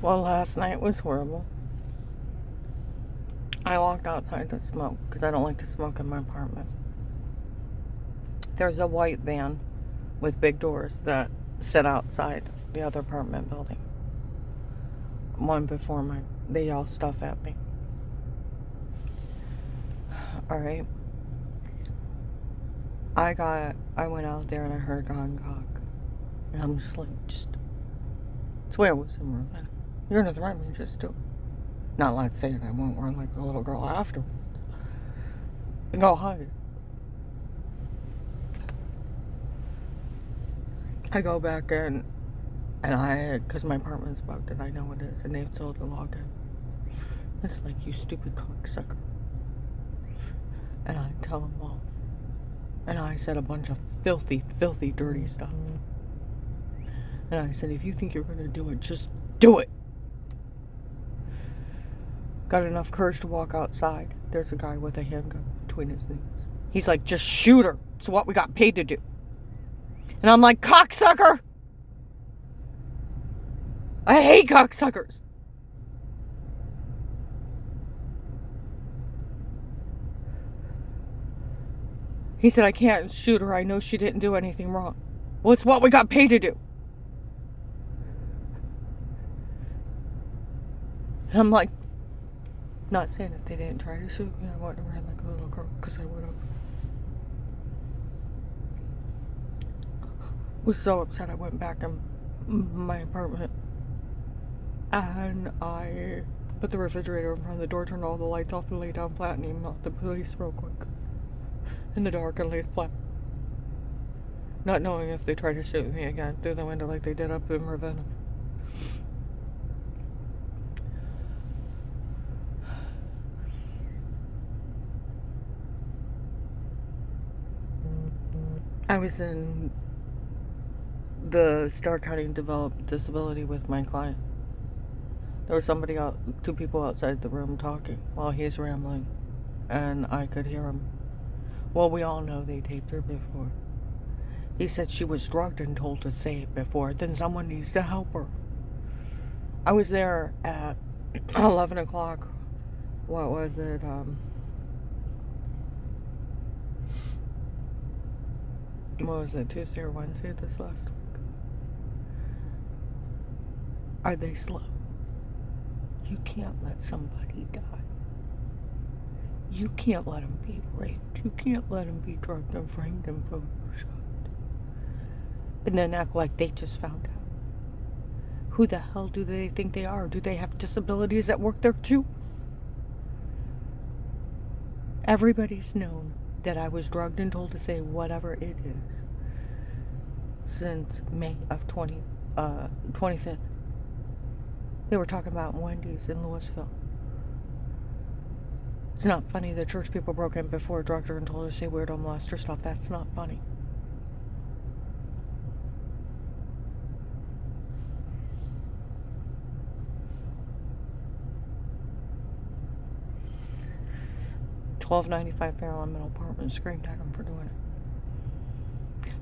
Well, last night was horrible. I walked outside to smoke because I don't like to smoke in my apartment. There's a white van with big doors that sit outside the other apartment building. One before mine. They yell stuff at me. Alright. I went out there and I heard a gun cock. And I'm just like, swear was in Ravenna. You're gonna threaten me, just do it. Not like saying I won't run like a little girl afterwards. And go hide. I go back in and because my apartment's bugged and I know it is, and they've told to log in. It's like, you stupid cocksucker. And I tell them all. And I said a bunch of filthy, filthy, dirty stuff. And I said, if you think you're gonna do it, just do it. Got enough courage to walk outside. There's a guy with a handgun between his knees. He's like, just shoot her. It's what we got paid to do. And I'm like, cocksucker! I hate cocksuckers. He said, I can't shoot her. I know she didn't do anything wrong. Well, it's what we got paid to do. And I'm like, not saying if they didn't try to shoot me, I wouldn't have ran like a little girl, because I would have. Was so upset I went back in my apartment. And I put the refrigerator in front of the door, turned all the lights off, and laid down flat and emailed the police real quick. In the dark, and laid flat. Not knowing if they tried to shoot me again through the window like they did up in Ravenna. I was in the Starr County Developed Disability with my client. There was two people outside the room talking while he's rambling, and I could hear him. Well, we all know they taped her before. He said she was drugged and told to say it before, then someone needs to help her. I was there at 11 o'clock. What was it? What was it, Tuesday or Wednesday this last week? Are they slow? You can't let somebody die. You can't let them be raped. You can't let them be drugged and framed and photoshopped. And then act like they just found out. Who the hell do they think they are? Do they have disabilities that work there too? Everybody's known that I was drugged and told to say whatever it is since May of 25th. They were talking about Wendy's in Louisville. It's not funny. The church people broke in before, drugged her and told her to say weirdo molester stuff. That's not funny. $12.95 Fairlawn Middle Apartment screamed at him for doing it.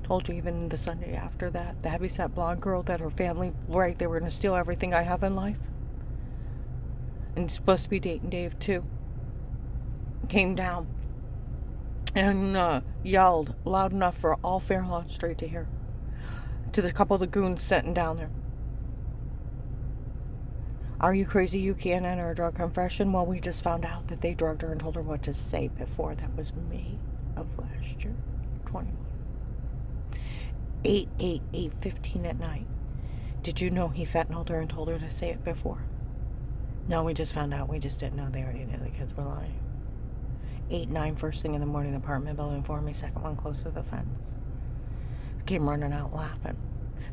Told you even the Sunday after that, the heavyset blonde girl that her family, right, they were going to steal everything I have in life. And supposed to be dating Dave too. Came down and yelled loud enough for all Fairlawn Street to hear. To the couple of the goons sitting down there. Are you crazy? You can't enter a drug confession? Well, we just found out that they drugged her and told her what to say before. That was May of last year, 21. 8/8/8/15 at night. Did you know he fentanyled her and told her to say it before? No, we just found out. We just didn't know. They already knew the kids were lying. 8/9 first thing in the morning, the apartment building for me, second one close to the fence. Came running out laughing.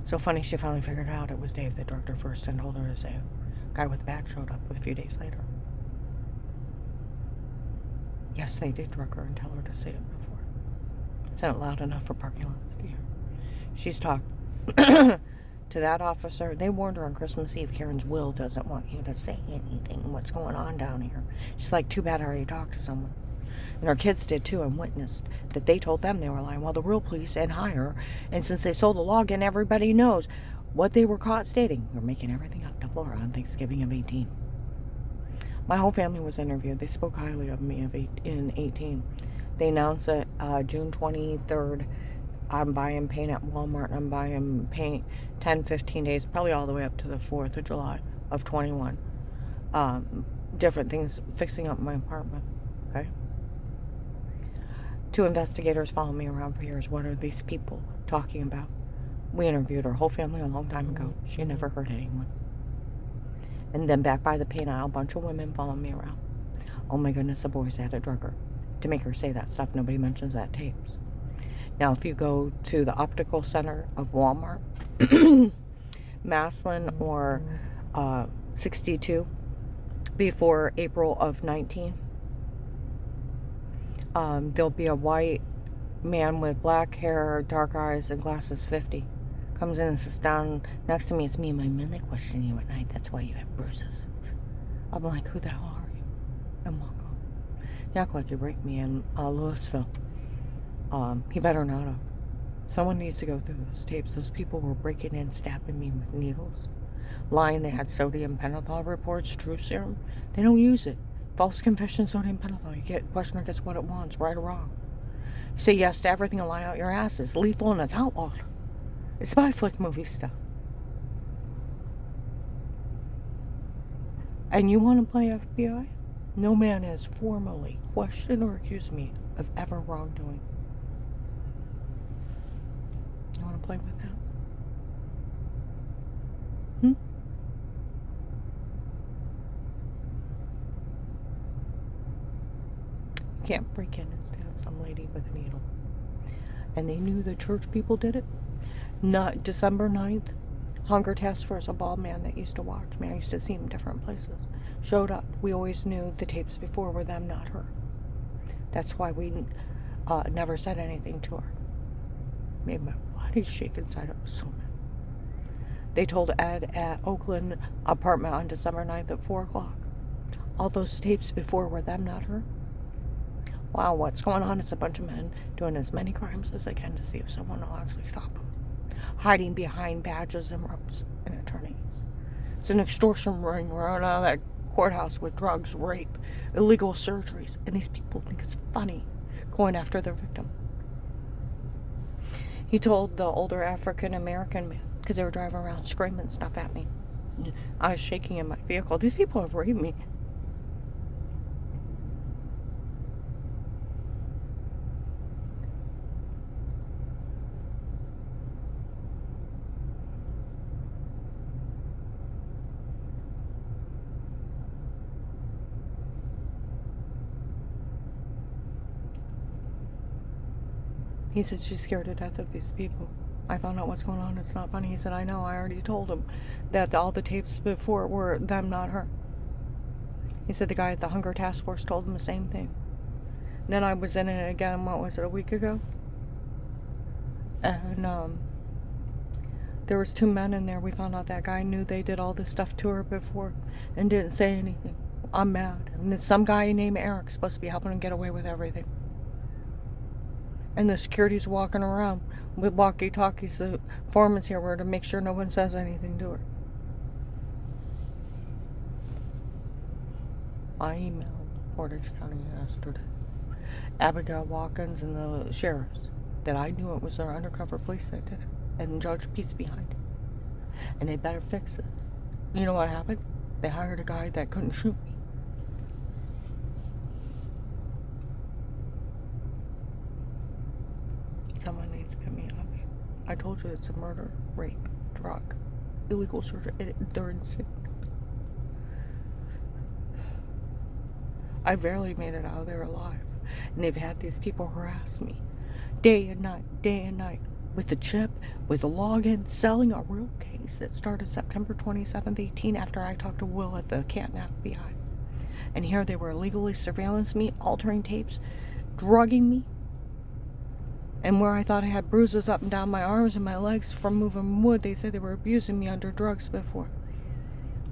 So funny she finally figured out it was Dave that drugged her first and told her to say it. Guy with the bat showed up a few days later. Yes, they did drug her and tell her to say it before. It's not loud enough for parking lots to hear. She's talked to that officer. They warned her on Christmas Eve, Karen's will doesn't want you to say anything. What's going on down here? She's like, too bad I already talked to someone. And her kids did too, and witnessed that they told them they were lying. Well, the real police and hire, and since they sold the login, everybody knows. what they were caught stating. We're making everything up to Flora on Thanksgiving of 18. My whole family was interviewed. They spoke highly of me in 18. They announced that June 23rd, I'm buying paint at Walmart. I'm buying paint 10, 15 days, probably all the way up to the 4th of July of 21. Different things, fixing up my apartment. Okay? 2 investigators followed me around for years. What are these people talking about? We interviewed her whole family a long time ago. She never hurt anyone. And then back by the paint aisle, a bunch of women followed me around. Oh my goodness, the boys had to drug her to make her say that stuff. Nobody mentions that tapes. Now, if you go to the optical center of Walmart, Maslin or 62, before April of 19, there'll be a white man with black hair, dark eyes, and glasses, 50. Comes in and sits down next to me. It's me and my men. They question you at night. That's why you have bruises. I'm like, who the hell are you? And walk on. You act like you raped me in Louisville. He better not have. Someone needs to go through those tapes. Those people were breaking in, stabbing me with needles. Lying they had sodium pentothal reports, true serum. They don't use it. False confession, sodium pentothal. You get, questioner gets what it wants, right or wrong. You say yes to everything and lie out your ass. It's lethal and it's outlawed. It's spy flick movie stuff. And you want to play FBI? No man has formally questioned or accused me of ever wrongdoing. You want to play with that? You can't break in and stab some lady with a needle. And they knew the church people did it. Not December 9th, Hunger Task Force, a bald man that used to watch me. I used to see him different places. Showed up. We always knew the tapes before were them, not her. That's why we never said anything to her. Made my body shake inside. I was so mad. They told Ed at Oakland apartment on December 9th at 4 o'clock. All those tapes before were them, not her. Wow, what's going on? It's a bunch of men doing as many crimes as they can to see if someone will actually stop them. Hiding behind badges and ropes and attorneys. It's an extortion ring running out of that courthouse with drugs, rape, illegal surgeries, and these people think it's funny going after their victim. He told the older African American man, because they were driving around screaming stuff at me. I was shaking in my vehicle. These people have raped me. He said, she's scared to death of these people. I found out what's going on. It's not funny. He said, I know. I already told him that all the tapes before were them, not her. He said the guy at the Hunger Task Force told him the same thing. Then I was in it again, what was it, a week ago? And there was 2 men in there. We found out that guy knew they did all this stuff to her before and didn't say anything. I'm mad. And then some guy named Eric supposed to be helping him get away with everything. And the security's walking around with walkie-talkies. The foreman's here were to make sure no one says anything to her. I emailed Portage County yesterday, Abigail Watkins and the sheriffs, that I knew it was their undercover police that did it. And Judge Pete's behind it. And they better fix this. You know what happened? They hired a guy that couldn't shoot me. Someone needs to get me out of here. I told you it's a murder, rape, drug, illegal surgery. They're insane. I barely made it out of there alive. And they've had these people harass me day and night, with a chip, with a login, selling a real case that started September 27th, 18, after I talked to Will at the Canton FBI. And here they were illegally surveillance me, altering tapes, drugging me. And where I thought I had bruises up and down my arms and my legs from moving wood, they said they were abusing me under drugs before.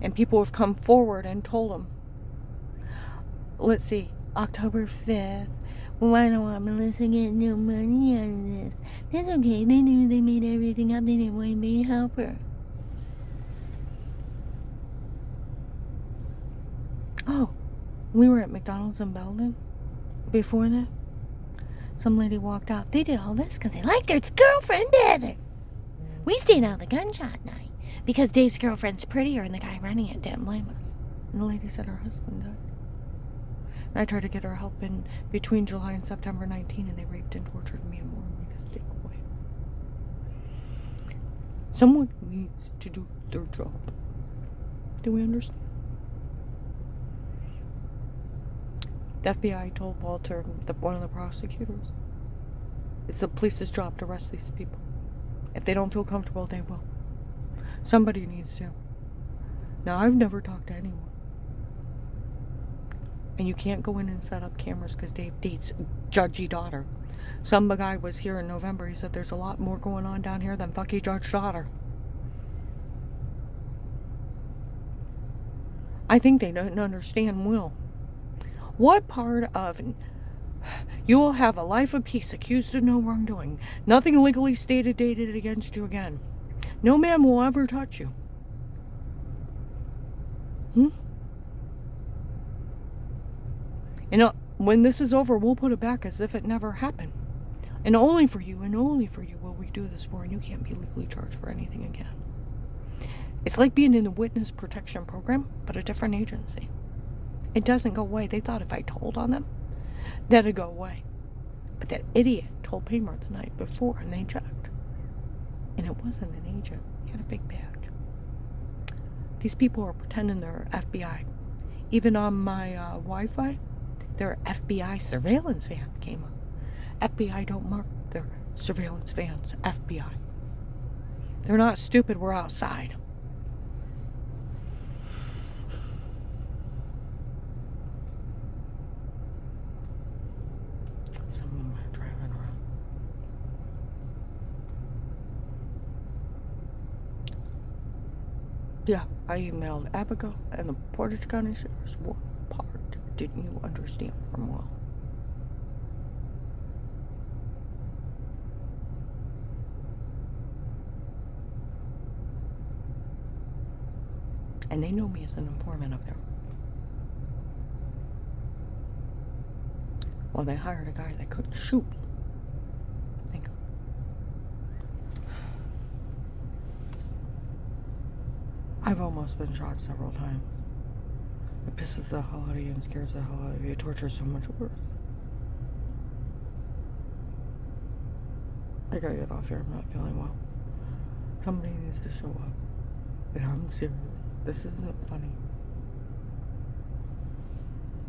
And people have come forward and told them, let's see, October 5th, why don't want Melissa get no money out of this? That's okay, they knew they made everything up, they didn't want anybody to help her. Oh, we were at McDonald's in Belden. Before that, some lady walked out. They did all this because they liked their girlfriend better. We stayed out the gunshot night because Dave's girlfriend's prettier and the guy running it didn't blame us. And the lady said her husband died. And I tried to get her help in between July and September 19, and they raped and tortured me and wanted me to stay away. Someone needs to do their job. Do we understand? The FBI told Walter, one of the prosecutors, it's the police's job to arrest these people. If they don't feel comfortable, they will. Somebody needs to. Now, I've never talked to anyone. And you can't go in and set up cameras because Dave dates Judgy daughter. Some guy was here in November. He said there's a lot more going on down here than fucking Judge daughter. I think they don't understand Will. What part of you will have a life of peace, accused of no wrongdoing, nothing legally stated against you again. No man will ever touch you. And when this is over, we'll put it back as if it never happened. And only for you will we do this for, and you can't be legally charged for anything again. It's like being in the witness protection program, but a different agency. It doesn't go away. They thought if I told on them, that'd go away. But that idiot told Paymer the night before, and they checked. And it wasn't an agent. He had a fake badge. These people are pretending they're FBI. Even on my Wi-Fi, their FBI surveillance van came up. FBI don't mark their surveillance vans FBI. They're not stupid. We're outside. Some of them are driving around. Yeah, I emailed Abigail and the Portage County Sheriff's. What part didn't you understand from Will? And they know me as an informant up there. Well, they hired a guy that couldn't shoot. Think. I've almost been shot several times. It pisses the hell out of you and scares the hell out of you. It tortures so much worse. I gotta get off here. I'm not feeling well. Somebody needs to show up. And I'm serious. This isn't funny.